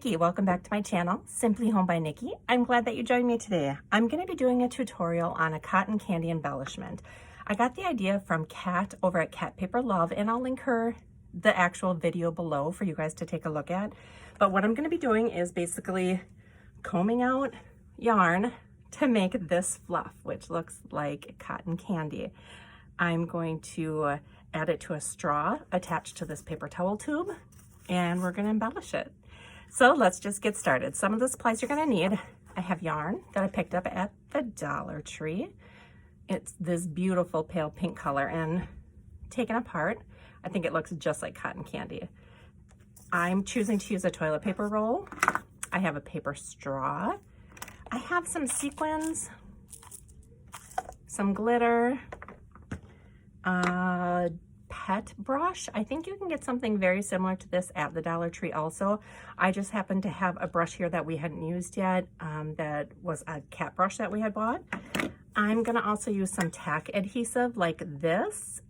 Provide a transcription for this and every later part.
Nikki. Welcome back to my channel, Simply Home by Nikki. I'm glad that you joined me today. I'm going to be doing a tutorial on a cotton candy embellishment. I got the idea from Kat over at Cat Paper Love, and I'll link her the actual video below for you guys to take a look at. But what I'm going to be doing is basically combing out yarn to make this fluff, which looks like cotton candy. I'm going to add it to a straw attached to this paper towel tube, and we're going to embellish it. So let's just get started. Some of the supplies you're going to need. I have yarn that I picked up at the Dollar Tree. It's this beautiful pale pink color, and taken apart, I think it looks just like cotton candy. I'm choosing to use a toilet paper roll. I have a paper straw. I have some sequins, some glitter, pet brush. I think you can get something very similar to this at the Dollar Tree also. I just happen to have a brush here that we hadn't used yet, that was a cat brush that we had bought. I'm gonna also use some tack adhesive like this.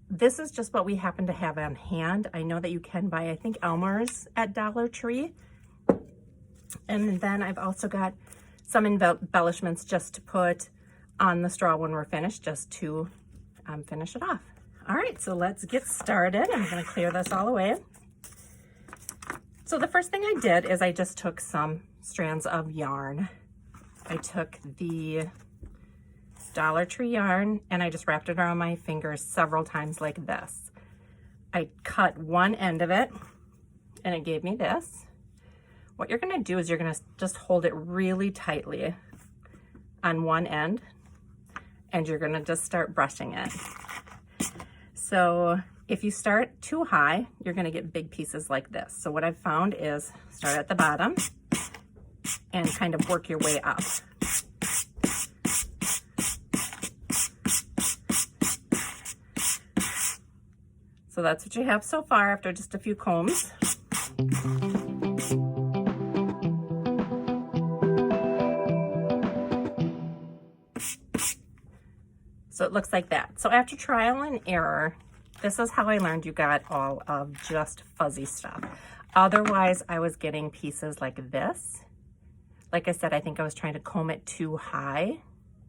This is just what we happen to have on hand. I know that you can buy, I think, Elmer's at Dollar Tree. And then I've also got some embellishments just to put on the straw when we're finished, just to finish it off. All right, so let's get started. I'm gonna clear this all away. So the first thing I did is I just took some strands of yarn. I took the Dollar Tree yarn and I just wrapped it around my fingers several times like this. I cut one end of it and it gave me this. What you're gonna do is you're gonna just hold it really tightly on one end, and you're gonna just start brushing it. So if you start too high, you're gonna get big pieces like this. So what I've found is start at the bottom and kind of work your way up. So that's what you have so far after just a few combs. So it looks like that. So after trial and error, this is how I learned you got all of just fuzzy stuff. Otherwise, I was getting pieces like this. Like I said, I think I was trying to comb it too high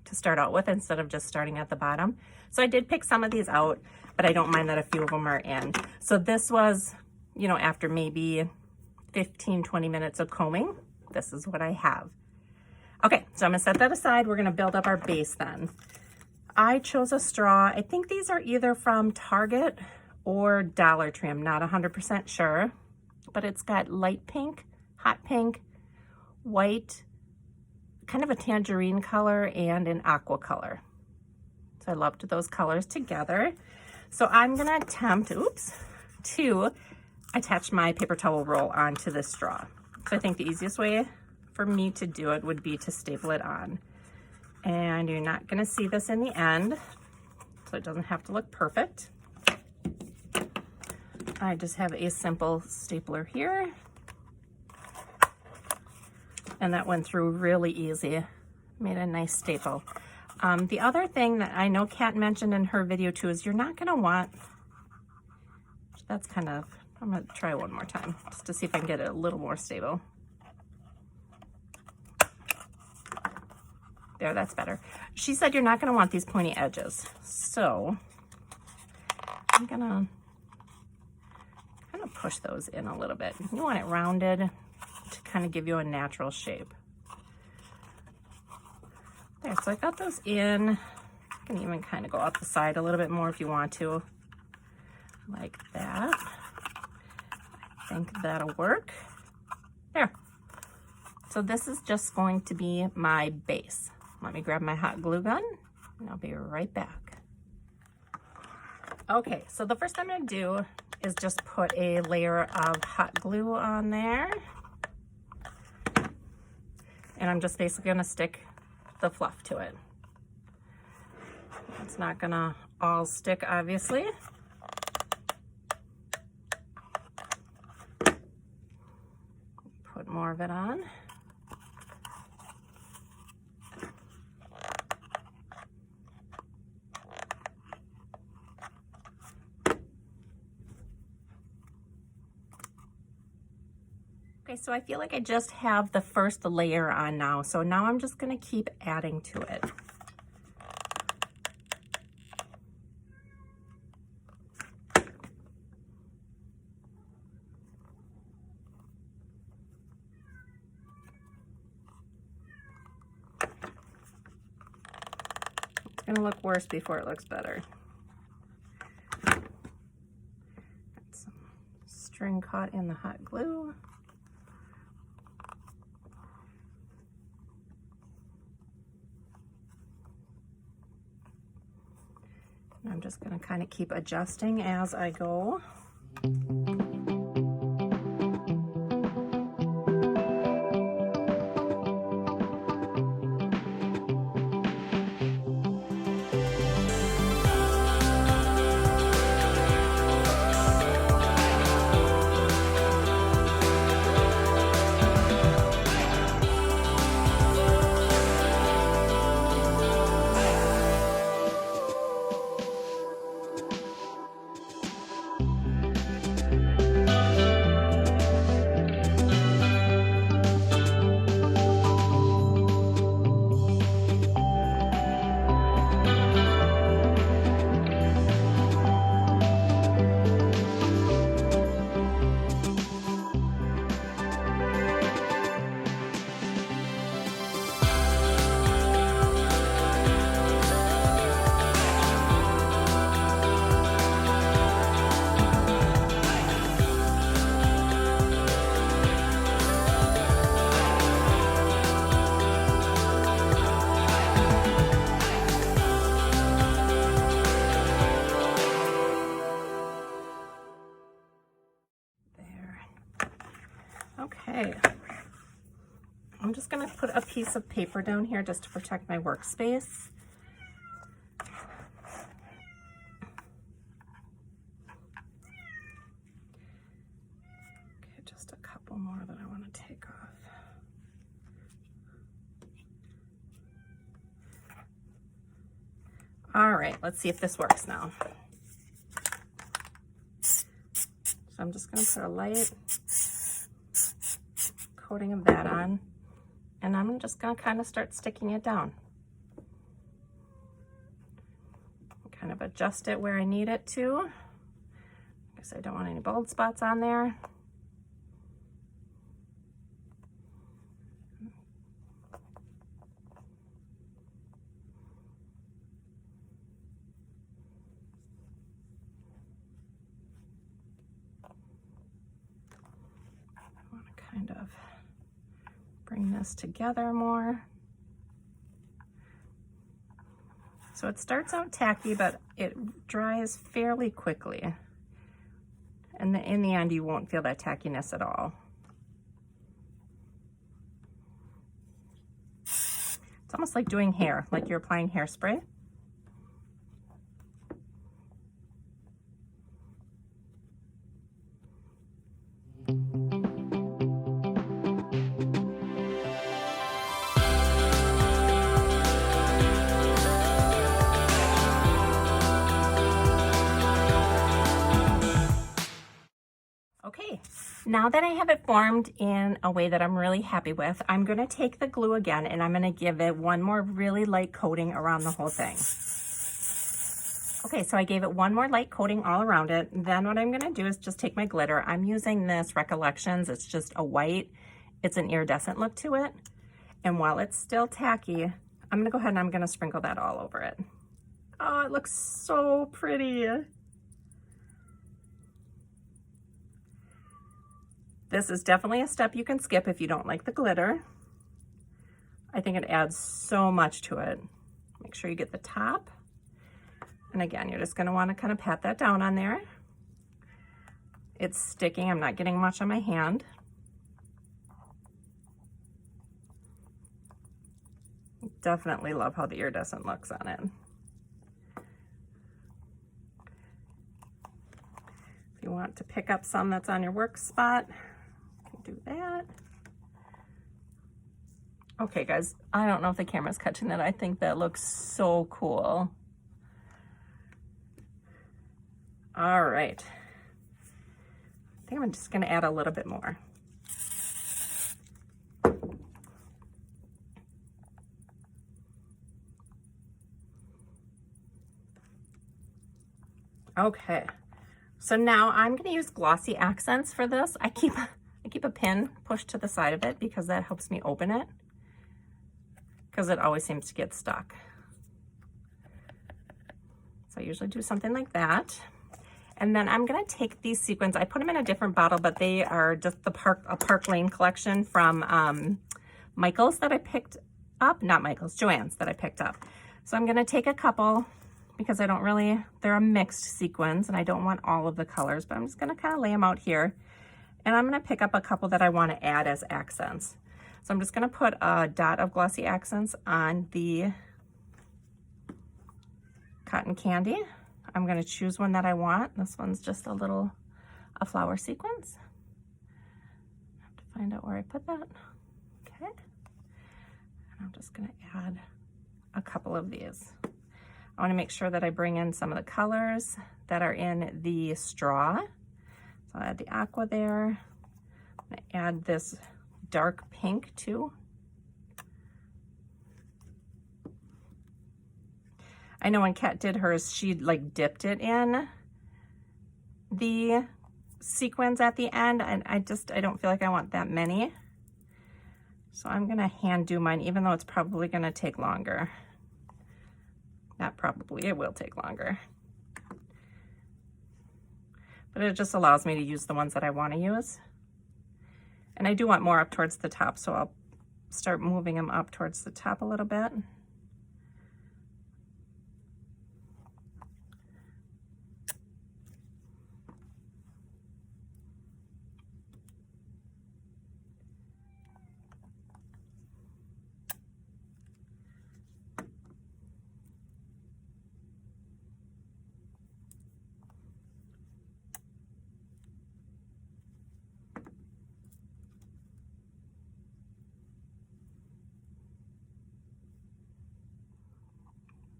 to start out with instead of just starting at the bottom. So I did pick some of these out, but I don't mind that a few of them are in. So this was, you know, after maybe 15, 20 minutes of combing, this is what I have. Okay, so I'm gonna set that aside. We're gonna build up our base then. I chose a straw. I think these are either from Target or Dollar Tree. I'm not 100% sure, but it's got light pink, hot pink, white, kind of a tangerine color, and an aqua color. So I loved those colors together. So I'm gonna attempt, to attach my paper towel roll onto this straw. So I think the easiest way for me to do it would be to staple it on. And you're not gonna see this in the end, so it doesn't have to look perfect. I just have a simple stapler here. And that went through really easy, made a nice staple. The other thing that I know Kat mentioned in her video too is you're not gonna want, that's kind of, I'm gonna try one more time just to see if I can get it a little more stable. There, that's better. She said you're not gonna want these pointy edges. So I'm gonna kind of push those in a little bit. You want it rounded to kind of give you a natural shape. There, so I got those in. You can even kind of go out the side a little bit more if you want to, like that. I think that'll work. There. So this is just going to be my base. Let me grab my hot glue gun and I'll be right back. Okay, so the first thing I'm gonna do is just put a layer of hot glue on there. And I'm just basically gonna stick the fluff to it. It's not gonna all stick, obviously. Put more of it on. Okay, so I feel like I just have the first layer on now. So now I'm just gonna keep adding to it. It's gonna look worse before it looks better. Got some string caught in the hot glue. I'm just going to kind of keep adjusting as I go. Okay, I'm just going to put a piece of paper down here just to protect my workspace. Okay, just a couple more that I want to take off. All right, let's see if this works now. So I'm just going to put a light coating of that on, and I'm just going to kind of start sticking it down. Kind of adjust it where I need it to, because I don't want any bald spots on there. I want to kind of bring this together more. So it starts out tacky, but it dries fairly quickly. And in the end, you won't feel that tackiness at all. It's almost like doing hair, like you're applying hairspray. Okay, now that I have it formed in a way that I'm really happy with, I'm going to take the glue again and I'm going to give it one more really light coating around the whole thing. Okay, so I gave it one more light coating all around it. Then what I'm going to do is just take my glitter. I'm using this Recollections. It's just a white. It's an iridescent look to it. And while it's still tacky, I'm going to go ahead and I'm going to sprinkle that all over it. Oh, it looks so pretty. This is definitely a step you can skip if you don't like the glitter. I think it adds so much to it. Make sure you get the top. And again, you're just going to want to kind of pat that down on there. It's sticking. I'm not getting much on my hand. Definitely love how the iridescent looks on it. If you want to pick up some that's on your work spot, do that. Okay guys, I don't know if the camera's catching that. I think that looks so cool. All right, I think I'm just gonna add a little bit more. Okay, so now I'm going to use glossy accents for this. I keep a pin pushed to the side of it because that helps me open it, because it always seems to get stuck. So I usually do something like that. And then I'm gonna take these sequins, I put them in a different bottle, but they are just a Park Lane collection from Michael's that I picked up, not Michael's, Joann's that I picked up. So I'm gonna take a couple because I don't really, they're a mixed sequins and I don't want all of the colors, but I'm just gonna kind of lay them out here. And I'm gonna pick up a couple that I wanna add as accents. So I'm just gonna put a dot of glossy accents on the cotton candy. I'm going to choose one that I want. This one's just a flower sequence. I have to find out where I put that. Okay. And I'm just going to add a couple of these. I want to make sure that I bring in some of the colors that are in the straw. So I'll add the aqua there. I'm going to add this dark pink too. I know when Kat did hers, she like dipped it in the sequins at the end, and I don't feel like I want that many. So I'm gonna hand do mine, even though it's probably gonna take longer. Not probably, it will take longer. But it just allows me to use the ones that I wanna use. And I do want more up towards the top, so I'll start moving them up towards the top a little bit.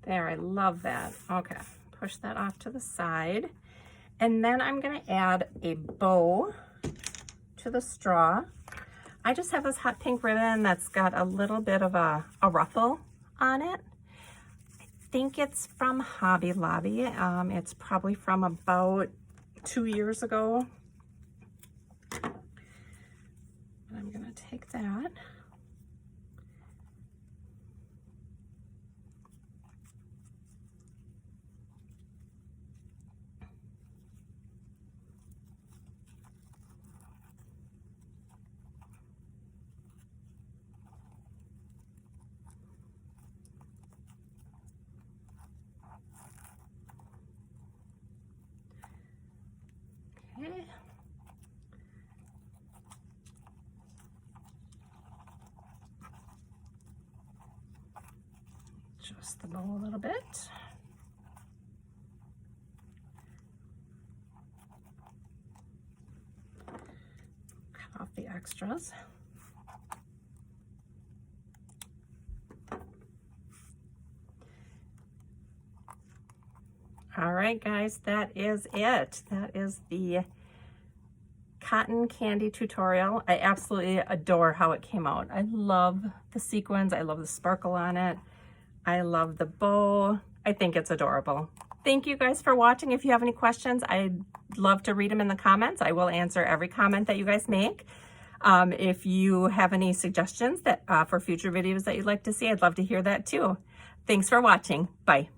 There, I love that. Okay, push that off to the side. And then I'm gonna add a bow to the straw. I just have this hot pink ribbon that's got a little bit of a ruffle on it. I think it's from Hobby Lobby. It's probably from about 2 years ago. But I'm gonna take that. Okay. Adjust the bow a little bit. Cut off the extras. All right, guys, that is it. That is the cotton candy tutorial. I absolutely adore how it came out. I love the sequins. I love the sparkle on it. I love the bow. I think it's adorable. Thank you guys for watching. If you have any questions, I'd love to read them in the comments. I will answer every comment that you guys make. If you have any suggestions that for future videos that you'd like to see, I'd love to hear that too. Thanks for watching. Bye.